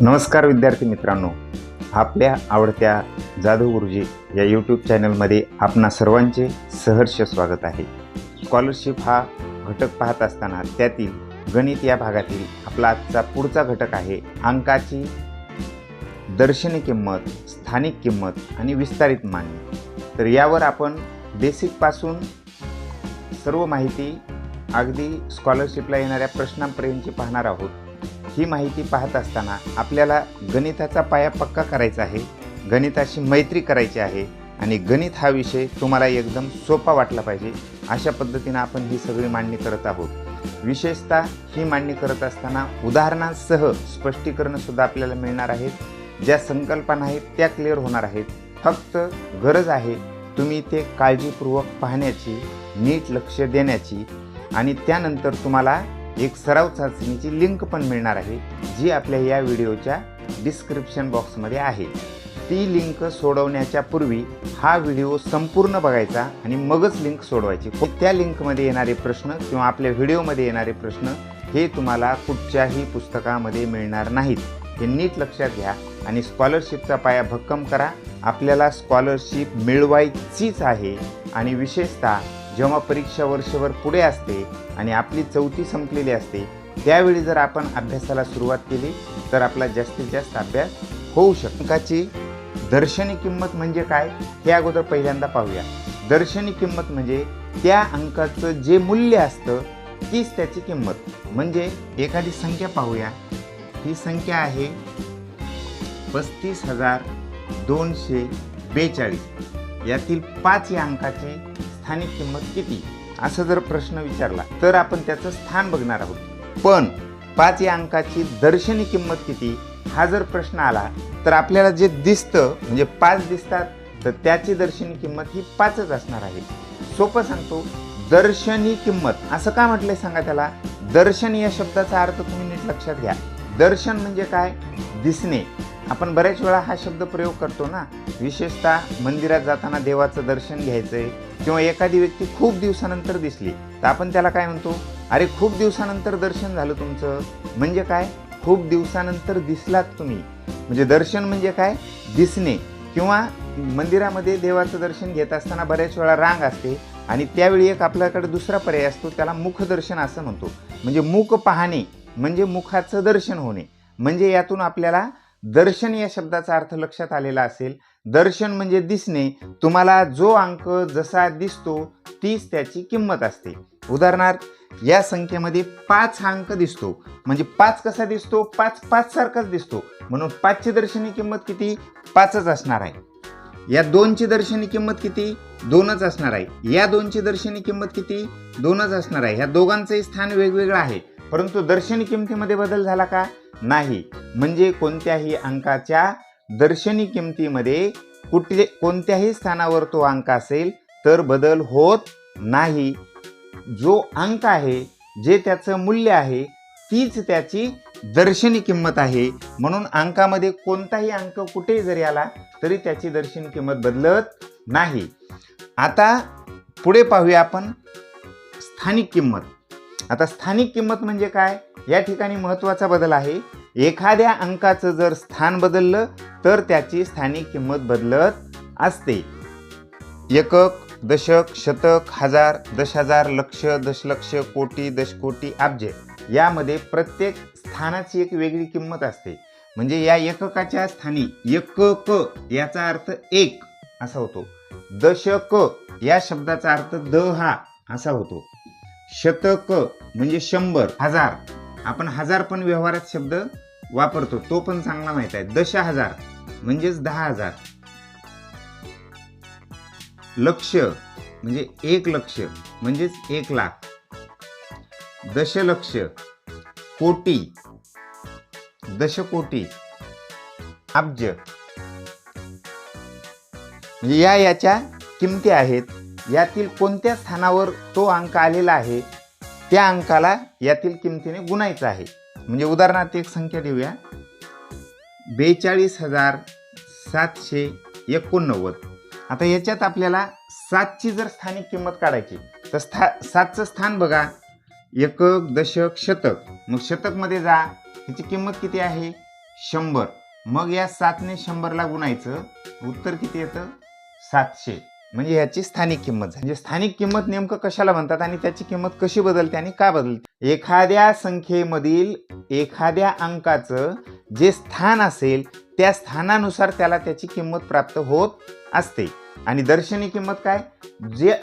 नमस्कार विद्यार्थी मित्रांनो, आपल्या आवडत्या जाधव गुरुजी या यूट्यूब चॅनलमध्ये आपणा सर्वांचे सहर्ष स्वागत आहे। स्कॉलरशिप हा घटक पाहत असताना त्यातील गणित या भागातील आपला आजचा पुढचा घटक आहे अंकाची दर्शनी किंमत, स्थानिक किंमत आणि विस्तारित मांडणी। तर यावर आपण बेसिक पासून सर्व माहिती अगदी स्कॉलरशिपला येणाऱ्या प्रश्नांपर्यंतची पाहणार आहोत। ही माहिती पाहत असताना आपल्याला गणिताचा पाया पक्का करायचा आहे, गणिताशी मैत्री करायची आहे आणि गणित हा विषय तुम्हाला एकदम सोपा वाटला पाहिजे अशा पद्धतीने आपण ही सगळी मांडणी करत आहोत। विशेषतः ही मांडणी करत असताना उदाहरणांसह स्पष्टीकरण सुद्धा आपल्याला मिळणार आहेत। ज्या संकल्पना आहेत त्या क्लिअर होणार आहेत। फक्त गरज आहे तुम्ही ते काळजीपूर्वक पाहण्याची, नीट लक्ष देण्याची आणि त्यानंतर तुम्हाला एक सराव चाचणीची लिंक पण मिळणार आहे, जी आपल्या या व्हिडिओच्या डिस्क्रिप्शन बॉक्समध्ये आहे। ती लिंक सोडवण्याच्या पूर्वी हा व्हिडिओ संपूर्ण बघायचा आणि मगच लिंक सोडवायची। त्या लिंकमध्ये येणारे प्रश्न किंवा आपल्या व्हिडिओमध्ये येणारे प्रश्न हे तुम्हाला कुठच्याही पुस्तकामध्ये मिळणार नाहीत। हे नीट लक्षात घ्या आणि स्कॉलरशिपचा पाया भक्कम करा। आपल्याला स्कॉलरशिप मिळवायचीच आहे आणि विशेषतः जेव्हा परीक्षा वर्षभर पुढे असते आणि आपली चौथी संपलेली असते त्यावेळी जर आपण अभ्यासाला सुरुवात केली तर आपला जास्तीत जास्त अभ्यास होऊ शकतो। अंकाची दर्शनी किंमत म्हणजे काय हे अगोदर पहिल्यांदा पाहूया। दर्शनी किंमत म्हणजे त्या अंकाचं जे मूल्य असतं तीच त्याची किंमत। म्हणजे एखादी संख्या पाहूया, ही संख्या आहे 35,242। यातील 5 या अंकाची स्थानिक किंमत किती असं जर प्रश्न विचारला तर आपण त्याचं स्थान बघणार आहोत। पण 5 या अंकाची दर्शनी किंमत किती हा जर प्रश्न आला तर आपल्याला जे दिसतं म्हणजे 5 दिसतात तर त्याची दर्शनी किंमत ही 5च असणार आहे। सोपं सांगतो, दर्शनी किंमत असं का म्हटलंय सांगा त्याला। दर्शन या शब्दाचा अर्थ तुम्ही नीट लक्षात घ्या। दर्शन म्हणजे काय? दिसणे। आपण बऱ्याच वेळा हा शब्द प्रयोग करतो ना, विशेषतः मंदिरात जाताना देवाचं दर्शन घ्यायचंय किंवा एखादी व्यक्ती खूप दिवसानंतर दिसली तर आपण त्याला काय म्हणतो, अरे खूप दिवसानंतर दर्शन झालं तुमचं। म्हणजे काय? खूप दिवसानंतर दिसलात तुम्ही। म्हणजे दर्शन म्हणजे काय? दिसणे। किंवा मंदिरामध्ये देवाचं दर्शन घेत असताना बऱ्याच वेळा रांग असते आणि त्यावेळी एक आपल्याकडे दुसरा पर्याय असतो, त्याला मुखदर्शन असं म्हणतो। म्हणजे मुख पाहणे म्हणजे मुखाचं दर्शन होणे। म्हणजे यातून आपल्याला दर्शन या शब्दाचा अर्थ लक्षात आलेला असेल। दर्शन म्हणजे दिसणे। तुम्हाला जो अंक जसा दिसतो तीच त्याची किंमत असते। उदाहरणार्थ या संख्येमध्ये 5 हा अंक दिसतो म्हणजे 5 कसा दिसतो? 5 सारखाच दिसतो म्हणून 5 ची दर्शनी किंमत किती? 5च असणार आहे। या 2 ची दर्शनी किंमत किती? 2च असणार आहे। या 2 ची दर्शनी किंमत किती? 2च असणार आहे। ह्या दोघांचंही स्थान वेगवेगळं आहे परंतु दर्शनी किमतीमध्ये बदल झाला का? नाही। म्हणजे कोणत्याही अंकाच्या दर्शनी किमतीमध्ये कोणत्याही स्थानावर तो अंक असेल तर बदल होत नाही। जो अंक आहे, जे त्याचं मूल्य आहे तीच त्याची दर्शनी किंमत आहे। म्हणून अंकामध्ये कोणताही अंक कुठेही जरी आला तरी त्याची दर्शनी किंमत बदलत नाही। आता पुढे पाहूया आपण स्थानिक किंमत। आता स्थानिक किंमत म्हणजे काय? या ठिकाणी महत्त्वाचा बदल आहे। एखाद्या अंकाचं जर स्थान बदललं तर त्याची स्थानिक किंमत बदलत असते। एकक, दशक, शतक, हजार, 10,000, लक्ष, दशलक्ष, कोटी, दशकोटी, अब्ज यामध्ये प्रत्येक स्थानाची एक वेगळी किंमत असते। म्हणजे या एककाच्या स्थानी एकक याचा अर्थ 1 असा होतो। दशक या शब्दाचा अर्थ 10 असा होतो। शतक म्हणजे 100, हजार आपण हजार पण व्यवहारात शब्द वापरतो, तो पण चांगला माहित आहे। 10,000 म्हणजेच 10,000। लक्ष म्हणजे 1 लक्ष म्हणजेच 1 लाख। दशलक्ष, कोटी, दशकोटी, अब्ज म्हणजे याच्या किमती आहेत। यातील कोणत्या स्थानावर तो अंक आलेला आहे त्या अंकाला यातील किमतीने गुणायचं आहे। म्हणजे उदाहरणार्थ एक संख्या देऊया, 42,789। आता याच्यात आपल्याला 7ची जर स्थानिक किंमत काढायची तर 7चं स्थान बघा, एकक, दशक, शतक। मग शतक मध्ये जा, याची किंमत किती आहे? 100. मग या 7ने 100ला गुणायचं, उत्तर किती येतं? 700. म्हणजे ह्याची स्थानिक किंमत झाली. म्हणजे स्थानिक किंमत नेमकं कशाला म्हणतात आणि त्याची किंमत कशी बदलते आणि का बदलते? एखाद्या संख्येमधील एखाद्या अंकाचं जे स्थान असेल त्या स्थानानुसार त्याला त्याची किंमत प्राप्त होत असते. आणि दर्शनी किंमत काय?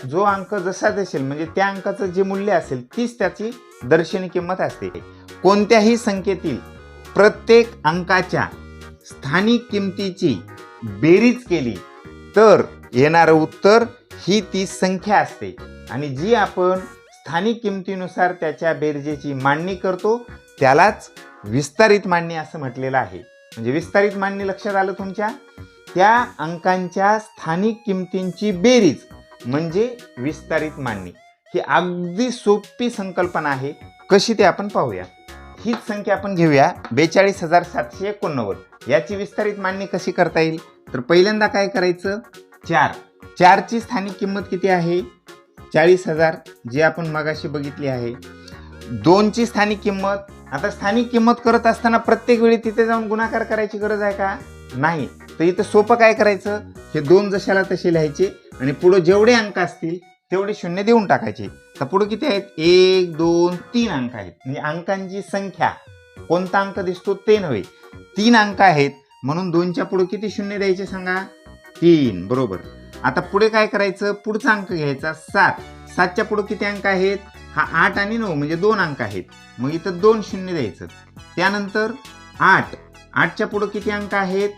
जो अंक जसा दिसेल म्हणजे त्या अंकाचं जे मूल्य असेल तीच त्याची दर्शनी किंमत असते. कोणत्याही संख्येतील प्रत्येक अंकाच्या स्थानिक किमतीची बेरीज केली तर येणारं उत्तर ही ती संख्या असते. आणि जी आपण स्थानिक किमतीनुसार त्याच्या बेरजेची मांडणी करतो त्यालाच विस्तारित मांडणी असं म्हटलेलं आहे. म्हणजे विस्तारित मांडणी लक्षात आलं तुमच्या? त्या अंकांच्या स्थानिक किमतींची बेरीज म्हणजे विस्तारित मांडणी. ही अगदी सोपी संकल्पना आहे. कशी ते आपण पाहूया. हीच संख्या आपण घेऊया 42,789. याची विस्तारित मांडणी कशी करता येईल? तर पहिल्यांदा काय करायचं? 4 ची स्थानिक किंमत किती आहे? 40,000 जी आपण मगाशी बघितली आहे. 2 ची स्थानिक किंमत. आता स्थानिक किंमत करत असताना प्रत्येक वेळी तिथे जाऊन गुणाकार करायची गरज आहे का? नाही. तर इथं सोपं काय करायचं? हे 2 जशाला तसे लिहायचे आणि पुढे जेवढे अंक असतील तेवढे शून्य देऊन टाकायचे. तर पुढे किती आहेत? 1 2 3 अंक आहेत. म्हणजे अंकांची संख्या, कोणता अंक दिसतो ते नव्हे, 3 अंक आहेत म्हणून 2च्या पुढे किती शून्य द्यायचे सांगा? 3. बरोबर. आता पुढे काय करायचं? पुढचा अंक घ्यायचा 7. 7च्या पुढे किती अंक आहेत? हा 8 आणि 9 म्हणजे 2 अंक आहेत. मग इथं 2 शून्य द्यायचं. त्यानंतर 8. 8च्या पुढे किती अंक आहेत?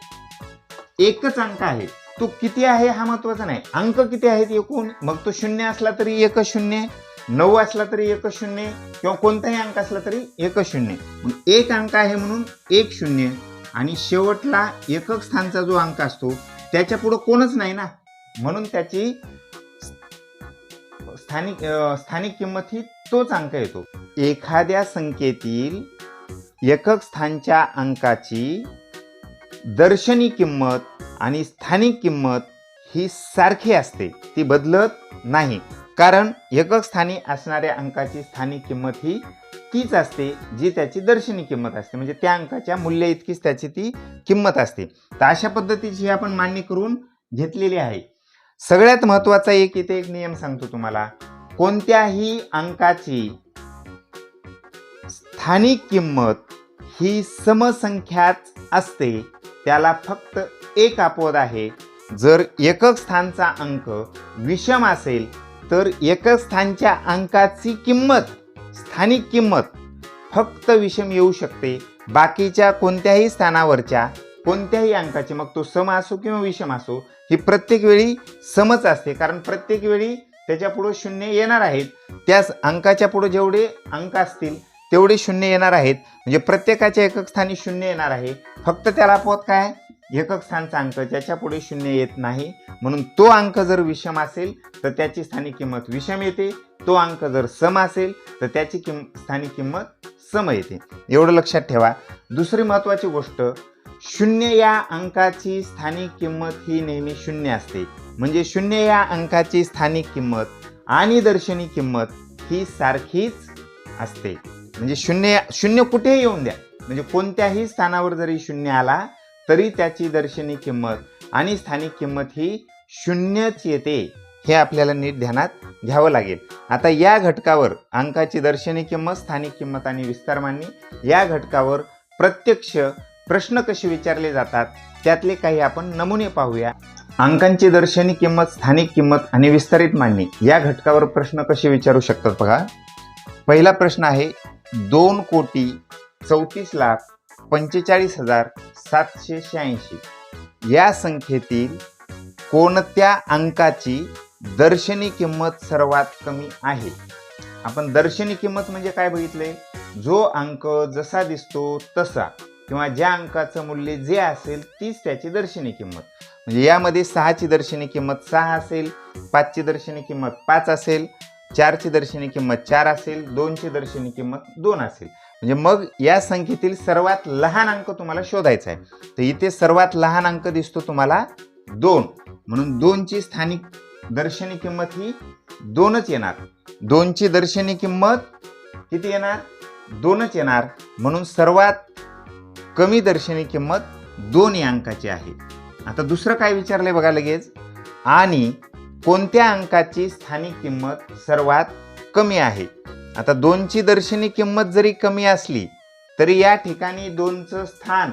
एकच अंक आहे. तो किती आहे हा महत्वाचा नाही, अंक किती आहेत एकूण. मग तो 0 असला तरी 1 0, 9 असला तरी 1 0 किंवा कोणताही अंक असला तरी 1 0. मग एक अंक आहे म्हणून 1 0 आणि शेवटला एकक स्थानचा जो अंक असतो त्याच्या पुढे कोणच नाही ना, म्हणून त्याची स्थानिक किंमत ही तोच अंक येतो. एखाद्या संख्येतील एकक स्थानच्या अंकाची दर्शनी किंमत आणि स्थानिक किंमत ही सारखी असते, ती बदलत नाही. कारण एकक स्थानी असणाऱ्या अंकाची स्थानिक किंमत ही तीच असते जी त्याची दर्शनी किंमत असते. म्हणजे त्या अंकाच्या मूल्य इतकीच त्याची ती किंमत असते. तर अशा पद्धतीची आपण मांडणी करून घेतलेली आहे. सगळ्यात महत्वाचा इथे एक नियम सांगतो तुम्हाला. कोणत्याही अंकाची स्थानिक किंमत ही समसंख्याच असते, त्याला फक्त एक अपवाद आहे. जर एकक स्थानचा अंक विषम असेल तर एकक स्थानच्या अंकाची किंमत, स्थानिक किंमत फक्त विषम येऊ शकते. बाकीच्या कोणत्याही स्थानावरच्या कोणत्याही अंकाची, मग तो सम असो किंवा विषम असो, ही प्रत्येक वेळी समच असते. कारण प्रत्येक वेळी त्याच्या पुढे शून्य येणार आहेत. त्याच अंकाच्या पुढे जेवढे अंक असतील तेवढे शून्य येणार आहेत. म्हणजे प्रत्येकाच्या एकक स्थानी शून्य येणार आहे. फक्त त्याला अपवाद काय? एकक स्थानचा अंक ज्याच्या पुढे शून्य येत नाही. म्हणून तो अंक जर विषम असेल तर त्याची स्थानिक किंमत विषम येते. तो अंक जर सम असेल तर त्याची स्थानिक किंमत सम येते. एवढं लक्षात ठेवा. दुसरी महत्वाची गोष्ट, 0 या अंकाची स्थानिक किंमत ही नेहमी 0 असते. म्हणजे 0 या अंकाची स्थानिक किंमत आणि दर्शनी किंमत ही सारखीच असते. म्हणजे 0 कुठेही येऊन द्या, म्हणजे कोणत्याही स्थानावर जरी 0 आला तरी त्याची दर्शनी किंमत आणि स्थानिक किंमत ही 0च येते. हे आपल्याला नीट ध्यानात घ्यावं लागेल. आता या घटकावर अंकाची दर्शनी किंमत, स्थानिक किंमत आणि विस्तार मांडणी या घटकावर प्रत्यक्ष प्रश्न कसे विचारले जातात त्यातले काही आपण नमुने पाहूया. अंकांची दर्शनी किंमत, स्थानिक किंमत आणि विस्तारित मांडणी या घटकावर प्रश्न कसे विचारू शकतात बघा. पहिला प्रश्न आहे 2,44,45,786 या संख्येतील कोणत्या अंकाची दर्शनी किंमत सर्वात कमी आहे? आपण दर्शनी किंमत म्हणजे काय बघितले? जो अंक जसा दिसतो तसा किंवा ज्या अंकाचं मूल्य जे असेल तीच त्याची दर्शनी किंमत. म्हणजे यामध्ये 6 ची दर्शनी किंमत 6 असेल, 5 ची दर्शनी किंमत 5 असेल, 4 ची दर्शनी किंमत 4 असेल, 2 ची दर्शनी किंमत 2 असेल. म्हणजे मग या संख्येतील सर्वात लहान अंक तुम्हाला शोधायचा आहे. तर इथे सर्वात लहान अंक दिसतो तुम्हाला 2, म्हणून 2 ची स्थानिक दर्शनी किंमत ही 2च येणार. 2 ची दर्शनी किंमत किती येणार? 2च येणार. म्हणून सर्वात कमी दर्शनी किंमत 2 या अंकाची आहे. आता दुसरं काय विचारलंय बघा लगेच, आणि कोणत्या अंकाची स्थानिक किंमत सर्वात कमी आहे. आता 2ची दर्शनी किंमत जरी कमी असली तरी या ठिकाणी 2चं स्थान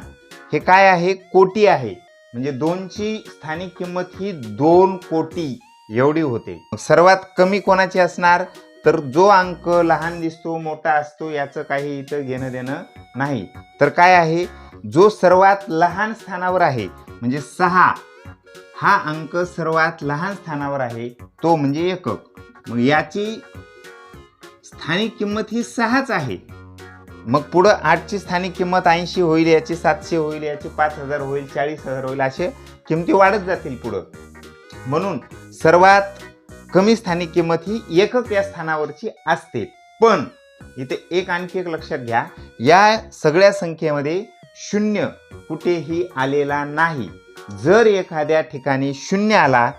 हे काय आहे, कोटी आहे. म्हणजे 2ची स्थानिक किंमत ही 2 कोटी एवढी होते. सर्वात कमी कोणाची असणार, तर जो अंक लहान दिसतो मोठा असतो याचं काही इथं घेणं देणं नाही. तर काय आहे, जो सर्वात लहान स्थानावर आहे म्हणजे 6 हा अंक सर्वात लहान स्थानावर आहे तो म्हणजे एकक. मग याची स्थानिक किंमत ही 6च आहे. मग पुढं 8ची स्थानिक किंमत 80 होईल, याची 700 होईल, याची 5000 होईल, 40000 होईल, असे किमती वाढत जातील पुढं. म्हणून सर्वात कमी स्थानिक किंमत ही एकक या स्थानावरची असते. पण इथे आणखी एक लक्षात घ्या, या सगळ्या संख्येमध्ये 0 कुठेही आलेला नाही. जर एखाद्या ठिकाणी 0 आला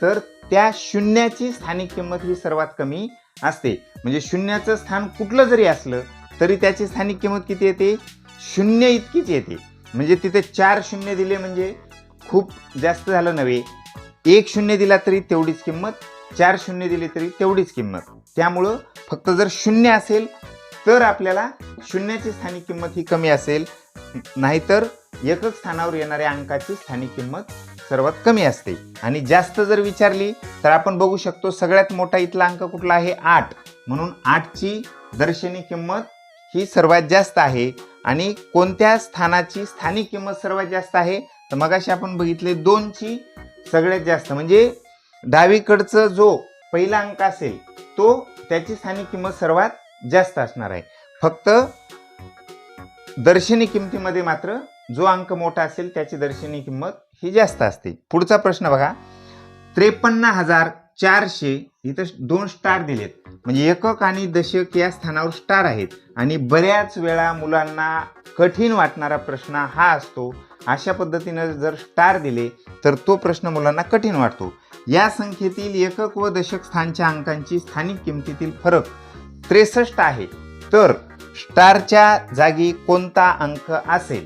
तर त्या 0ची स्थानिक किंमत ही सर्वात कमी असते. म्हणजे 0चं स्थान कुठलं जरी असलं तरी त्याची स्थानिक किंमत किती येते, 0 इतकीच येते. म्हणजे तिथे 4 0 दिले म्हणजे खूप जास्त झालं नव्हे. 1 0 दिला तरी तेवढीच किंमत, 4 0 दिले तरी तेवढीच किंमत. त्यामुळं फक्त जर 0 असेल तर आपल्याला 0ची स्थानिक किंमत ही कमी असेल, नाहीतर एकक स्थानावर येणाऱ्या अंकाची स्थानिक किंमत सर्वात कमी असते. आणि जास्त जर विचारली तर आपण बघू शकतो सगळ्यात मोठा इथला अंक कुठला आहे, 8. म्हणून 8ची दर्शनी किंमत ही सर्वात जास्त आहे. आणि कोणत्या स्थानाची स्थानिक किंमत सर्वात जास्त आहे, तर मगाशी आपण बघितले 2ची सगळ्यात जास्त. म्हणजे डावीकडचा जो पहिला अंक असेल तो त्याची स्थानिक किंमत सर्वात जास्त असणार आहे. फक्त दर्शनी किमतीमध्ये मात्र जो अंक मोठा असेल त्याची दर्शनी किंमत ही जास्त असते. पुढचा प्रश्न बघा, 53,400 इथं 2 स्टार दिलेत. म्हणजे एकक आणि दशक या स्थानावर स्टार आहेत. आणि बऱ्याच वेळा मुलांना कठीण वाटणारा प्रश्न हा असतो. अशा पद्धतीनं जर स्टार दिले तर तो प्रश्न मुलांना कठीण वाटतो. या संख्येतील एकक व दशक स्थानच्या अंकांची स्थानिक किमतीतील फरक 63 आहे. तर स्टारच्या जागी कोणता अंक असेल.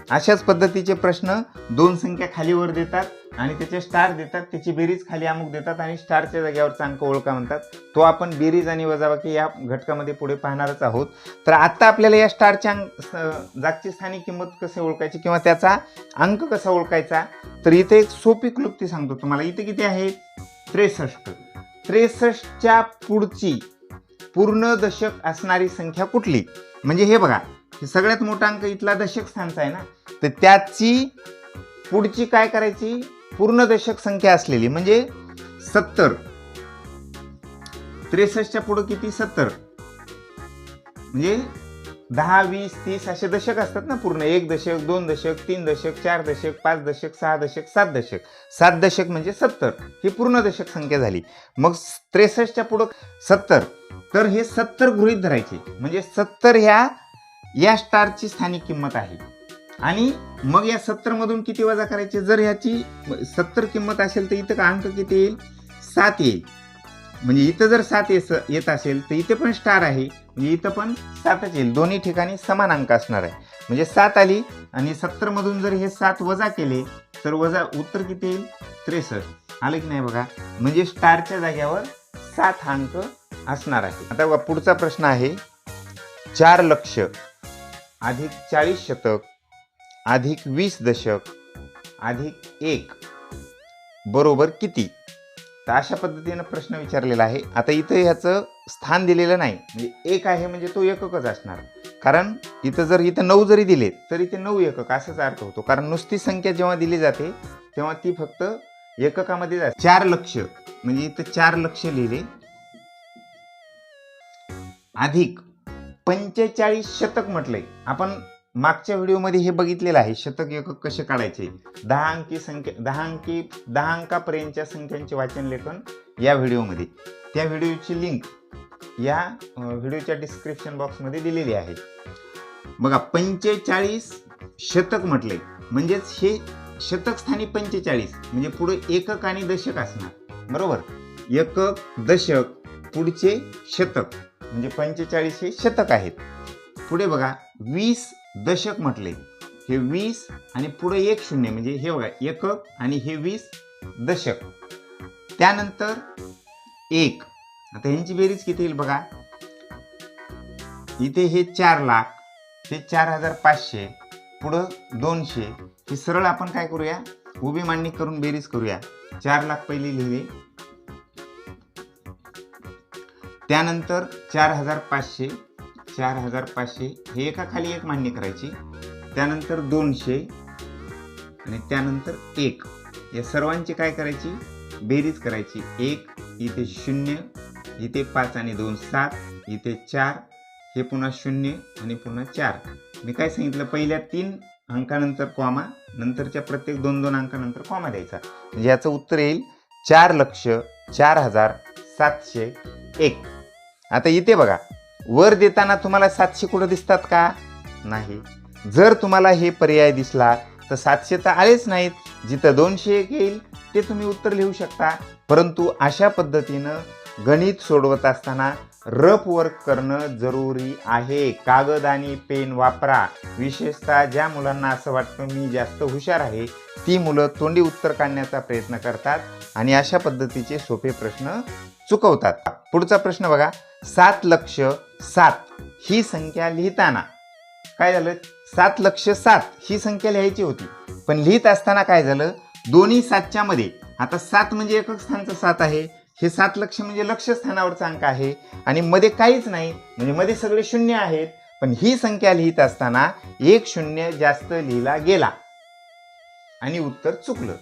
अशाच पद्धतीचे प्रश्न 2 संख्या खाली वर देतात आणि त्याचे स्टार देतात, त्याची बेरीज खाली अमुक देतात आणि स्टारच्या जागेवरचा अंक ओळखा म्हणतात. तो आपण बेरीज आणि वजाबाकी या घटकामध्ये पुढे पाहणारच आहोत. तर आता आपल्याला या स्टारच्या जागची स्थानिक किंमत कशी ओळखायची किंवा त्याचा अंक कसा ओळखायचा, तर इथे एक सोपी क्लुप्ती सांगतो तुम्हाला. इथे किती आहे, 63. 63च्या पुढची पूर्ण दशक असणारी संख्या कुठली. म्हणजे हे बघा, हे सगळ्यात मोठा अंक इथला दशक स्थानचा आहे ना, तर त्याची पुढची काय करायची, पूर्ण दशक संख्या असलेली म्हणजे 70. 63च्या पुढे किती, 70. म्हणजे 10 20 30 असे दशक असतात ना पूर्ण. 1 दशक, 2 दशक, 3 दशक, 4 दशक, 5 दशक, 6 दशक, 7 दशक. 7 दशक म्हणजे 70 ही पूर्ण दशक संख्या झाली. मग 63च्या पुढे 70, तर हे 70 गृहीत धरायचे. म्हणजे 70 या स्टारची स्थानिक किंमत आहे. आणि मग या 70 मधून किती वजा करायचे, जर ह्याची 70 किंमत असेल तर इथं अंक किती येईल, 7 येईल. म्हणजे इथं जर 7 येत असेल तर इथे पण स्टार आहे, म्हणजे इथं पण 7च येईल. दोन्ही ठिकाणी समान अंक असणार आहे. म्हणजे 7 आली आणि 70 मधून जर हे 7 वजा केले तर वजा उत्तर किती येईल, 63. आलं की नाही बघा. म्हणजे स्टारच्या जाग्यावर 7 हा अंक असणार आहे. आता बघा पुढचा प्रश्न आहे, 4 लक्ष अधिक 40 शतक अधिक 20 दशक अधिक 1 बरोबर किती. तर अशा पद्धतीनं प्रश्न विचारलेला आहे. आता इथं ह्याचं स्थान दिलेलं नाही, म्हणजे 1 आहे म्हणजे तो एककच असणार. कारण इथं जर 9 जरी दिले तरी ते 9 एकक असाच अर्थ होतो. कारण नुसती संख्या जेव्हा दिली जाते तेव्हा ती फक्त एककामध्ये जाते. 4 लक्ष म्हणजे इथं 4 लक्ष लिहिले अधिक 45 शतक म्हटलंय. आपण मागच्या व्हिडिओमध्ये हे बघितलेलं आहे, शतक एकक कसे काढायचे. 10 अंकी संख्या 10 अंकापर्यंतच्या संख्यांचे वाचन लेखन या व्हिडिओमध्ये. त्या व्हिडिओची लिंक या व्हिडिओच्या डिस्क्रिप्शन बॉक्समध्ये दिलेली आहे. बघा 45 शतक म्हटले म्हणजेच हे शतक स्थानी 45 म्हणजे पुढे एकक आणि दशक असणार. बरोबर, एकक दशक पुढचे शतक म्हणजे 45 हे शतक आहेत. पुढे बघा 20 दशक म्हटले हे 20 आणि पुढे एक शून्य म्हणजे हे बघा एकक आणि हे 20 दशक. त्यानंतर 1. आता ह्यांची बेरीज किती येईल बघा. इथे हे 4 लाख, हे 4500, पुढं 200. ही सरळ आपण काय करूया, उभी मांडणी करून बेरीज करूया. 4 लाख पहिले लिहिले, त्यानंतर 4500, 4500 हे एका खाली एक मांडणी करायची, त्यानंतर 200 आणि त्यानंतर 1. या सर्वांची काय करायची, बेरीज करायची. 1 इथे 0, इथे 5 आणि 2 7, इथे 4, हे पुन्हा 0 आणि पुन्हा 4. मी काय सांगितलं, पहिल्या 3 अंकानंतर कॉमा, नंतरच्या प्रत्येक 2-2 अंकानंतर कॉमा द्यायचा. म्हणजे याचं उत्तर येईल 4,04,701. आता इथे बघा, वर देताना तुम्हाला 700 कुठं दिसतात का, नाही. जर तुम्हाला हे पर्याय दिसला तर 700 तर आलेच नाहीत. जिथं 201 येईल ते तुम्ही उत्तर लिहू शकता. परंतु अशा पद्धतीनं गणित सोडवत असताना रफ वर्क करणं जरुरी आहे. कागद आणि पेन वापरा. विशेषतः ज्या मुलांना असं वाटतं मी जास्त हुशार आहे, ती मुलं तोंडी उत्तर काढण्याचा प्रयत्न करतात आणि अशा पद्धतीचे सोपे प्रश्न चुकवतात. पुढचा प्रश्न बघा. 7,07,000 ही संख्या लिहिताना काय झालं, 7,07,000 ही संख्या लिहायची होती, पण लिहित असताना काय झालं, दोन्ही 7च्या मध्ये, आता 7 म्हणजे एकक स्थानचं 7 आहे, हे 7 लक्ष म्हणजे लक्ष स्थानावरचा अंक आहे आणि मध्ये काहीच नाही म्हणजे मध्ये सगळे शून्य आहेत. पण ही संख्या लिहित असताना एक शून्य जास्त लिहिला गेला आणि उत्तर चुकलं.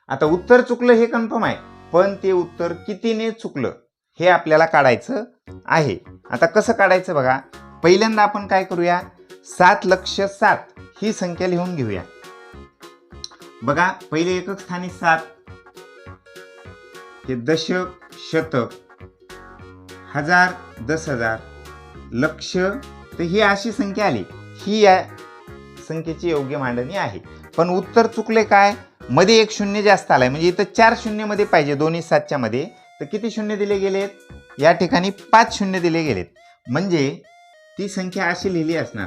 आता उत्तर चुकलं हे कन्फर्म आहे, पण ते उत्तर कितीने चुकलं हे आपल्याला काढायचं आहे. आता कसं काढायचं बघा. पहिल्यांदा आपण काय करूया, 7,07,000 ही संख्या लिहून घेऊया. बघा, पहिले एकक स्थानी 7, हे दशक, शतक, हजार, 10,000, लक्ष, तर ही अशी संख्या आली. ही या संख्येची योग्य मांडणी आहे. पण उत्तर चुकले काय, मध्ये एक शून्य जास्त आलाय, म्हणजे इथं 4 शून्य मध्ये पाहिजे दोन्ही 7च्या मध्ये, तर किती शून्य दिले गेलेत, या ठिकाणी 5 शून्य दिले गेलेत. म्हणजे ती संख्या अशी लिहिली असणार,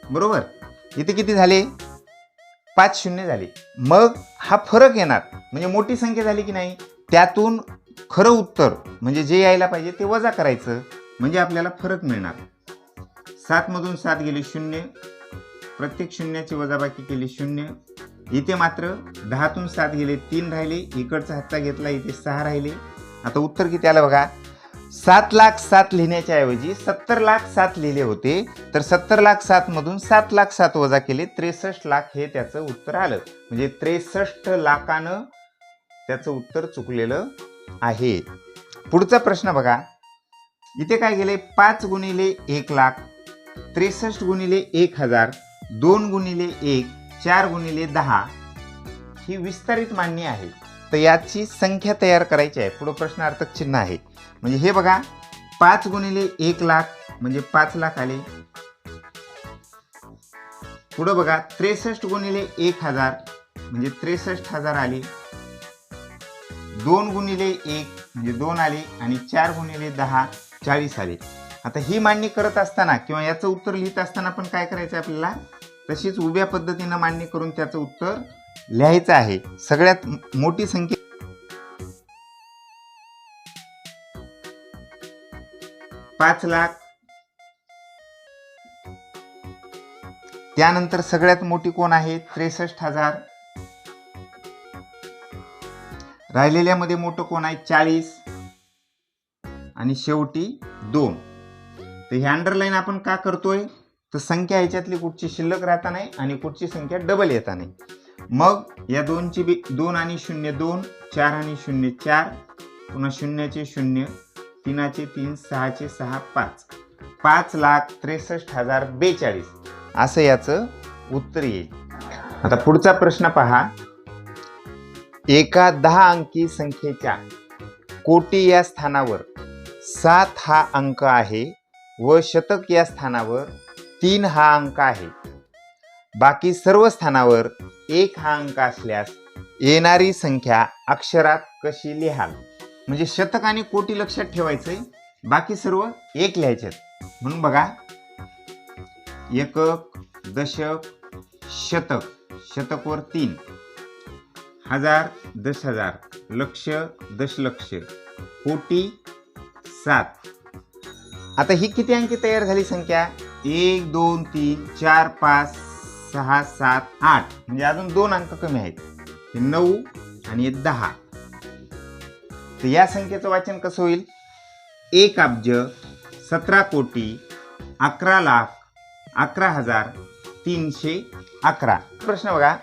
बरोबर. इथे किती झाले, 5 शून्य झाले. मग हा फरक येणार, म्हणजे मोठी संख्या झाली की नाही, त्यातून खरं उत्तर म्हणजे जे यायला पाहिजे ते वजा करायचं, म्हणजे आपल्याला फरक मिळणार. 7 मधून 7 गेले 0, प्रत्येक शून्याची वजाबाकी केली 0. इथे मात्र 10तून 7 गेले 3 राहिले, इकडचा हातचा घेतला, इथे 6 राहिले. आता उत्तर किती आलं बघा. 7,07,000 लिहिण्याच्या ऐवजी 70,07,000 लिहिले होते, तर 70,07,000 मधून 7,07,000 वजा केले, 63,00,000 हे त्याचं उत्तर आलं. म्हणजे 63,00,000 त्याचं उत्तर चुकलेलं आहे. पुढचा प्रश्न बघा. इथे काय गेले, 5 गुणिले 1,00,000, 63 गुणिले 1,000, 2 गुणिले 1, 4 गुणिले 10 ही विस्तारित मांडणी आहे. तर याची संख्या तयार करायची आहे. पुढे प्रश्नार्थक चिन्ह आहे. म्हणजे हे बघा, 5 गुणिले 1,00,000 म्हणजे 5 लाख आले. पुढे बघा, 63 गुणिले 1,000 म्हणजे 63,000 आले. 2 गुणिले 1 म्हणजे 2 आले आणि 4 गुणिले 10 40 आले. आता ही मांडणी करत असताना किंवा याचं उत्तर लिहित असताना पण काय करायचं आपल्याला, तशीच उभ्या पद्धतीनं मांडणी करून त्याचं उत्तर लिहायचं आहे. सगळ्यात मोठी संख्या 5 लाख, त्यानंतर सगळ्यात मोठी कोण आहे, 63,000, राहिलेल्यामध्ये मोठं कोण आहे, 40, आणि शेवटी 2. तर हे अंडरलाईन आपण का करतोय, तर संख्या ह्याच्यातली कुठची शिल्लक राहता नाही आणि कुठची संख्या डबल येता नाही. मग या 2ची 2 आणि 0 2, 4 आणि 0 4, पुन्हा 0चे 0, 3चे 3, 6चे 6 5, 5,63,042 असं याचं उत्तर येईल. आता पुढचा प्रश्न पहा. एका 10 अंकी संख्येच्या कोटी या स्थानावर 7 हा अंक आहे व शतक या स्थानावर 3 हा अंक आहे. बाकी सर्व स्थानावर 1 हा अंक असल्यास येणारी संख्या अक्षरात कशी लिहाल. म्हणजे शतक आणि कोटी लक्षात ठेवायचंय, बाकी सर्व 1 लिहायचे. म्हणून बघा, एकक, दशक, शतक, शतकवर 3, हजार, 10,000, लक्ष, दशलक्ष, कोटी, 7. आता ही किती अंकी तयार झाली संख्या? 1, 2, 3, 4, 5, 6, 7, 8. म्हणजे अजून 2 अंक कमी आहेत. हे 9 आणि हे 10. तर या संख्येचं वाचन कसं होईल? 1 अब्ज 17 कोटी 11 लाख 11,311. प्रश्न बघा,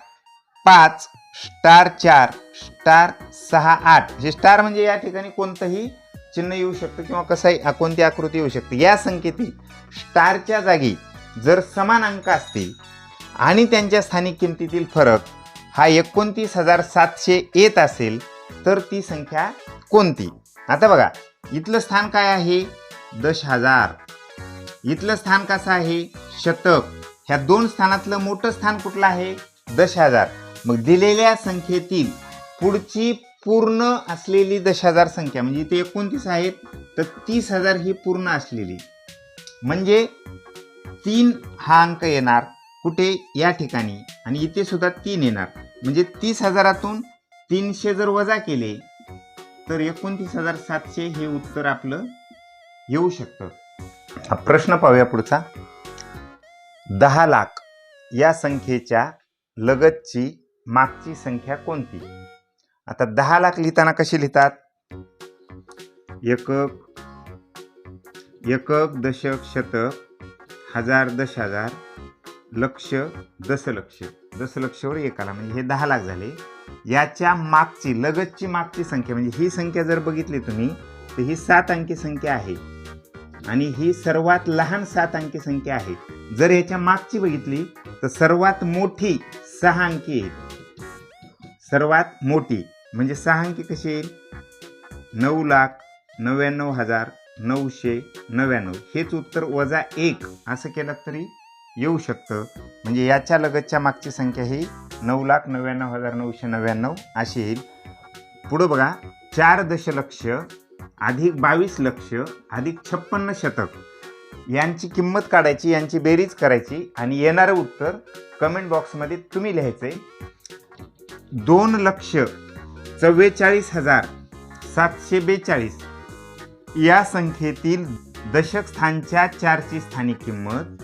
5 स्टार 4 स्टार 6 8. हे स्टार म्हणजे या ठिकाणी कोणतंही चिन्ह येऊ शकतं किंवा कसंही कोणती आकृती येऊ शकते. या संख्येतील स्टारच्या जागी जर समान अंक असतील आणि त्यांच्या स्थानिक किमतीतील फरक हा 29,700 येत असेल तर ती संख्या कोणती? आता बघा, इथलं स्थान काय आहे? 10,000. इथलं स्थान कसं आहे? शतक. ह्या 2 स्थानातलं मोठं स्थान कुठलं आहे? 10,000. मग दिलेल्या संख्येतील पुढची पूर्ण असलेली 10,000 संख्या म्हणजे इथे 29 आहेत, तर 30,000 ही पूर्ण असलेली, म्हणजे 3 हा अंक येणार कुठे? या ठिकाणी. आणि इथे सुद्धा 3 येणार. म्हणजे 30,000तून 300 जर वजा केले तर 29,700 हे उत्तर आपलं येऊ शकतं. प्रश्न पाहूया पुढचा. 10 लाख या संख्येच्या लगतची मागची संख्या कोणती? आता 10 लाख लिहिताना कशी लिहितात? एकक, एकक, दशक, शतक, हजार, 10,000, लक्ष, दशलक्ष, दशलक्षवर 1 आला म्हणजे हे 10 लाख झाले. याच्या मागची लगतची मागची संख्या म्हणजे ही संख्या जर बघितली तुम्ही तर ही 7 अंकी संख्या आहे आणि ही सर्वात लहान 7 अंकी संख्या आहे. जर याच्या मागची बघितली तर सर्वात मोठी 6 अंकी आहे. सर्वात मोठी म्हणजे 6 अंकी कशी येईल? 9,99,999. हेच उत्तर वजा 1 असं केलं तरी येऊ शकतं. म्हणजे याच्या लगतच्या मागची संख्या ही 9,99,999 अशी येईल. पुढं बघा, 4 दशलक्ष अधिक 22 लक्ष अधिक 56 शतक यांची किंमत काढायची, यांची बेरीज करायची आणि येणारं उत्तर कमेंट बॉक्समध्ये तुम्ही लिहायचंय. 2,44,742 या संख्येतील दशक स्थानच्या 4ची स्थानिक किंमत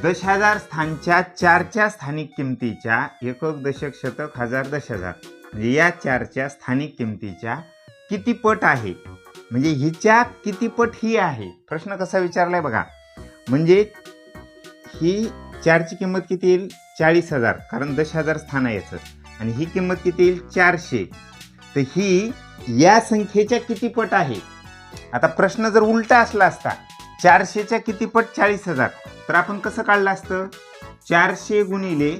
10,000 स्थानच्या 4च्या स्थानिक किमतीच्या एकक, दशक, शतक, हजार, 10,000 म्हणजे या 4च्या स्थानिक किमतीच्या किती पट आहे? म्हणजे हिच्या किती पट ही आहे? प्रश्न कसा विचारलाय बघा. म्हणजे ही 4ची किंमत किती येईल? 40,000, कारण 10,000 स्थान आहे याचं. आणि ही किंमत किती येईल? 400. तर ही या संख्येच्या किती पट आहे? आता प्रश्न जर उलटा असला असता, 400च्या किती पट 40,000, तर आपण कसं काढलं असतं? 400 गुणिले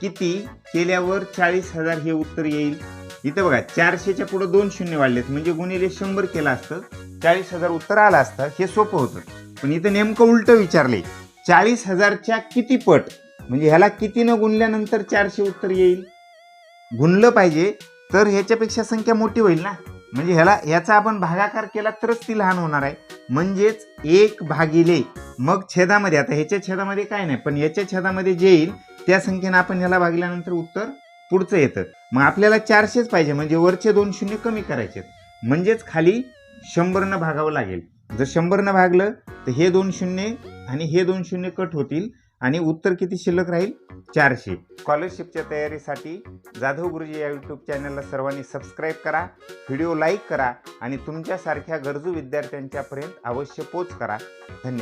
किती केल्यावर 40,000 हे उत्तर येईल. इथं बघा, 400च्या पुढे 2 शून्य वाढलेत म्हणजे गुणिले 100 केलं असतं 40,000 उत्तर आलं असतं. हे सोपं होतं. पण इथं नेमकं उलटं विचारले. 40,000च्या किती पट म्हणजे ह्याला कितीनं गुणल्यानंतर 400 उत्तर येईल? गुणलं पाहिजे तर ह्याच्यापेक्षा संख्या मोठी होईल ना. म्हणजे ह्याचा आपण भागाकार केला तरच ती लहान होणार आहे. म्हणजेच 1 भागिले मग छेदामध्ये, आता ह्याच्या छेदामध्ये काय नाही पण याच्या छेदामध्ये जे येईल त्या संख्येनं आपण ह्याला भागल्यानंतर उत्तर पुढचं येतं. मग आपल्याला 400च पाहिजे म्हणजे वरचे 2 शून्य कमी करायचे, म्हणजेच खाली 100 भागावं लागेल. जर 100 भागलं तर हे 2 शून्य आणि हे 2 शून्य कट होतील आणि उत्तर किती शिल्लक राहील? 400. स्कॉलरशिपच्या तयारीसाठी जाधव गुरुजी या यूट्यूब चॅनलला सर्वांनी सबस्क्राईब करा, व्हिडिओ लाईक करा आणि तुमच्यासारख्या गरजू विद्यार्थ्यांच्यापर्यंत अवश्य पोच करा. धन्यवाद.